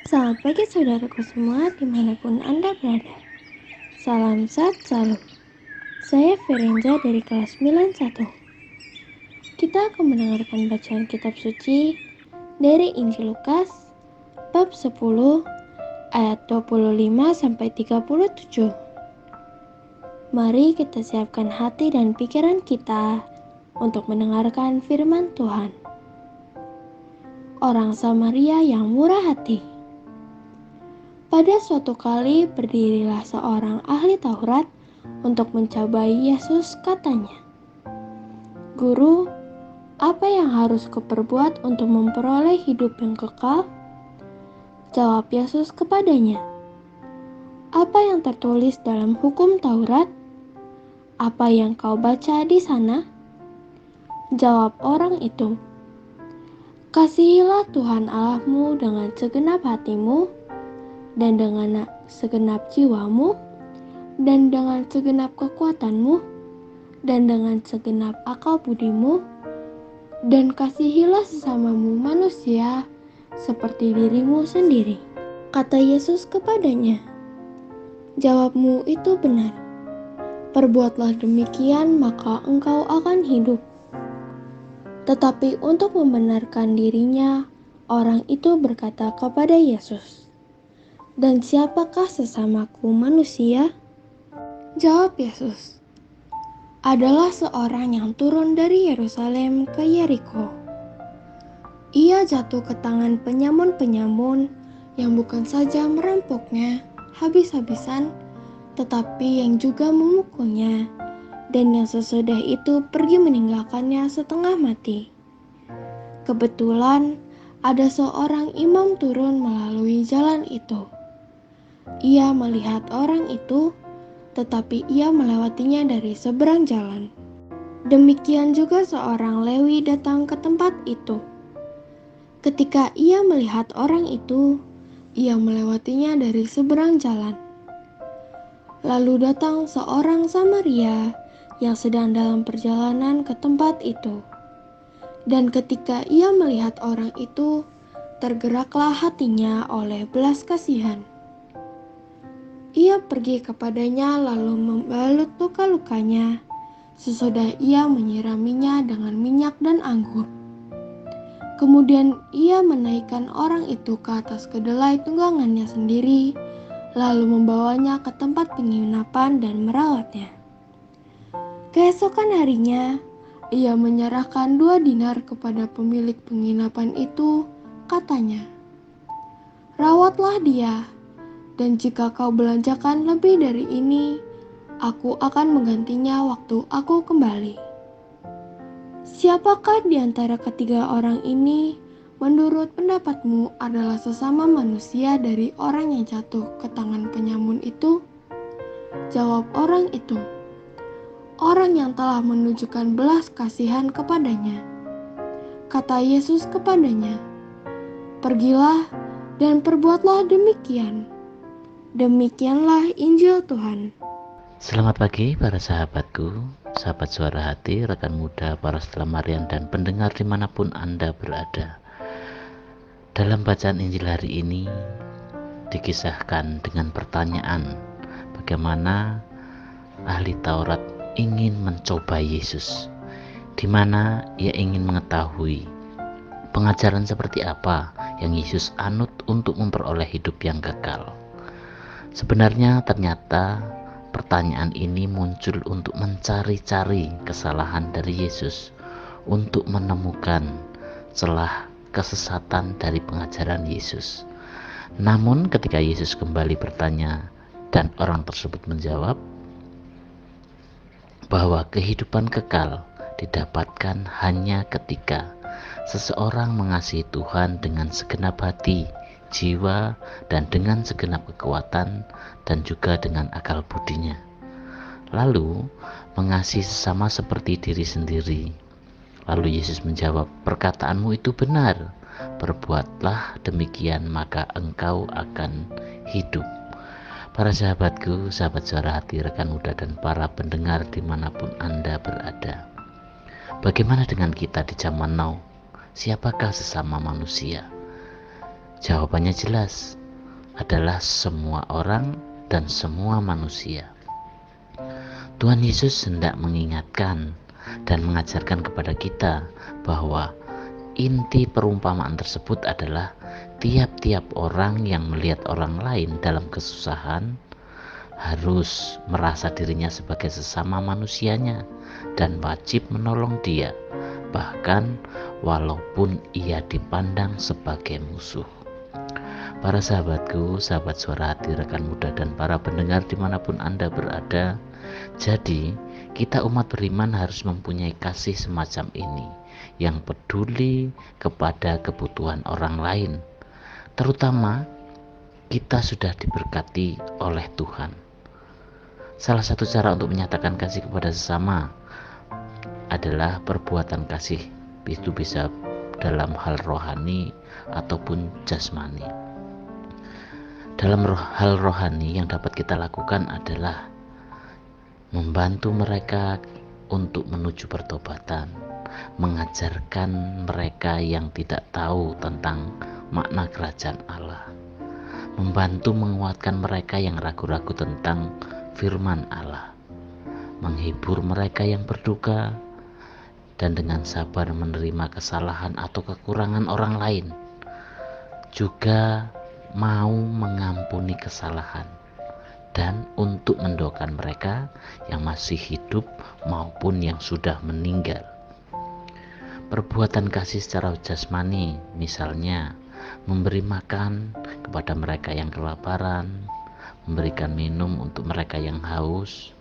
Selamat pagi saudaraku semua dimanapun Anda berada. Salam sehat selalu. Saya Ferenza dari kelas 91. Kita akan mendengarkan bacaan kitab suci dari Injil Lukas bab 10 ayat 25-37. Mari kita siapkan hati dan pikiran kita untuk mendengarkan firman Tuhan. Orang Samaria yang murah hati. Pada suatu kali berdirilah seorang ahli Taurat untuk mencobai Yesus, katanya, "Guru, apa yang harus kuperbuat untuk memperoleh hidup yang kekal?" Jawab Yesus kepadanya, "Apa yang tertulis dalam hukum Taurat? Apa yang kau baca di sana?" Jawab orang itu, "Kasihilah Tuhan Allahmu dengan segenap hatimu, dan dengan segenap jiwamu, dan dengan segenap kekuatanmu, dan dengan segenap akal budimu, dan kasihilah sesamamu manusia seperti dirimu sendiri." Kata Yesus kepadanya, "Jawabmu itu benar. Perbuatlah demikian maka engkau akan hidup." Tetapi untuk membenarkan dirinya, orang itu berkata kepada Yesus, "Dan siapakah sesamaku manusia?" Jawab Yesus, "Adalah seorang yang turun dari Yerusalem ke Yeriko. Ia jatuh ke tangan penyamun-penyamun yang bukan saja merampoknya habis-habisan, tetapi yang juga memukulnya, dan yang sesudah itu pergi meninggalkannya setengah mati. Kebetulan ada seorang imam turun melalui jalan itu. Ia melihat orang itu, tetapi ia melewatinya dari seberang jalan. Demikian juga seorang Lewi datang ke tempat itu. Ketika ia melihat orang itu, ia melewatinya dari seberang jalan. Lalu datang seorang Samaria yang sedang dalam perjalanan ke tempat itu. Dan ketika ia melihat orang itu, tergeraklah hatinya oleh belas kasihan. Ia pergi kepadanya lalu membalut luka-lukanya. Sesudah ia menyiraminya dengan minyak dan anggur. Kemudian ia menaikkan orang itu ke atas kedelai tunggangannya sendiri, lalu membawanya ke tempat penginapan dan merawatnya. Keesokan harinya, ia menyerahkan 2 dinar kepada pemilik penginapan itu, katanya, "Rawatlah dia, dan jika kau belanjakan lebih dari ini, aku akan menggantinya waktu aku kembali." Siapakah di antara ketiga orang ini menurut pendapatmu adalah sesama manusia dari orang yang jatuh ke tangan penyamun itu? Jawab orang itu, "Orang yang telah menunjukkan belas kasihan kepadanya." Kata Yesus kepadanya, "Pergilah dan perbuatlah demikian." Demikianlah Injil Tuhan. Selamat pagi para sahabatku, sahabat suara hati, rekan muda, para setelamarian dan pendengar dimanapun Anda berada. Dalam bacaan Injil hari ini dikisahkan dengan pertanyaan bagaimana ahli Taurat ingin mencoba Yesus, di mana ia ingin mengetahui pengajaran seperti apa yang Yesus anut untuk memperoleh hidup yang kekal. Sebenarnya ternyata pertanyaan ini muncul untuk mencari-cari kesalahan dari Yesus, untuk menemukan celah kesesatan dari pengajaran Yesus. Namun ketika Yesus kembali bertanya dan orang tersebut menjawab bahwa kehidupan kekal didapatkan hanya ketika seseorang mengasihi Tuhan dengan segenap hati, jiwa, dan dengan segenap kekuatan, dan juga dengan akal budinya. Lalu mengasihi sesama seperti diri sendiri. Lalu Yesus menjawab, "Perkataanmu itu benar. Perbuatlah demikian maka engkau akan hidup." Para sahabatku, sahabat suara hati, rekan muda, dan para pendengar dimanapun Anda berada, bagaimana dengan kita di zaman now? Siapakah sesama manusia? Jawabannya jelas, adalah semua orang dan semua manusia. Tuhan Yesus hendak mengingatkan dan mengajarkan kepada kita bahwa inti perumpamaan tersebut adalah tiap-tiap orang yang melihat orang lain dalam kesusahan harus merasa dirinya sebagai sesama manusianya dan wajib menolong dia, bahkan walaupun ia dipandang sebagai musuh. Para sahabatku, sahabat suara hati, rekan muda, dan para pendengar dimanapun Anda berada, jadi kita umat beriman harus mempunyai kasih semacam ini yang peduli kepada kebutuhan orang lain, terutama kita sudah diberkati oleh Tuhan. Salah satu cara untuk menyatakan kasih kepada sesama adalah perbuatan kasih. Itu bisa dalam hal rohani ataupun jasmani. Dalam hal rohani yang dapat kita lakukan adalah membantu mereka untuk menuju pertobatan, mengajarkan mereka yang tidak tahu tentang makna kerajaan Allah, membantu menguatkan mereka yang ragu-ragu tentang firman Allah, menghibur mereka yang berduka, dan dengan sabar menerima kesalahan atau kekurangan orang lain, juga mau mengampuni kesalahan, dan untuk mendoakan mereka yang masih hidup maupun yang sudah meninggal. Perbuatan kasih secara jasmani, misalnya memberi makan kepada mereka yang kelaparan, memberikan minum untuk mereka yang haus,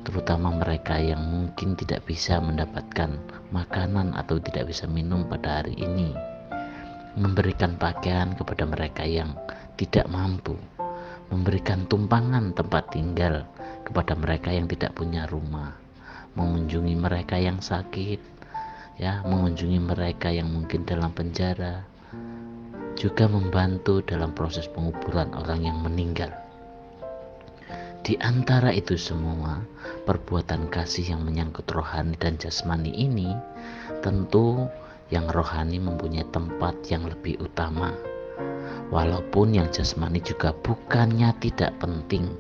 terutama mereka yang mungkin tidak bisa mendapatkan makanan atau tidak bisa minum pada hari ini, memberikan pakaian kepada mereka yang tidak mampu, memberikan tumpangan tempat tinggal kepada mereka yang tidak punya rumah, mengunjungi mereka yang sakit, mengunjungi mereka yang mungkin dalam penjara, juga membantu dalam proses penguburan orang yang meninggal. Di antara itu semua, perbuatan kasih yang menyangkut rohani dan jasmani ini, tentu yang rohani mempunyai tempat yang lebih utama. Walaupun yang jasmani juga bukannya tidak penting,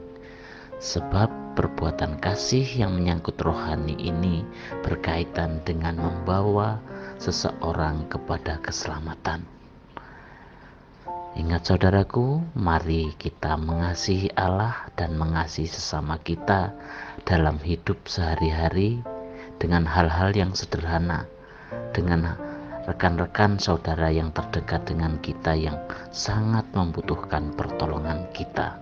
sebab perbuatan kasih yang menyangkut rohani ini berkaitan dengan membawa seseorang kepada keselamatan. Ingat saudaraku, mari kita mengasihi Allah dan mengasihi sesama kita dalam hidup sehari-hari dengan hal-hal yang sederhana, dengan rekan-rekan saudara yang terdekat dengan kita yang sangat membutuhkan pertolongan kita.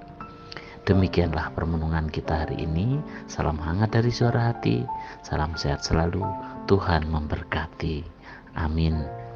Demikianlah permenungan kita hari ini. Salam hangat dari suara hati, salam sehat selalu, Tuhan memberkati. Amin.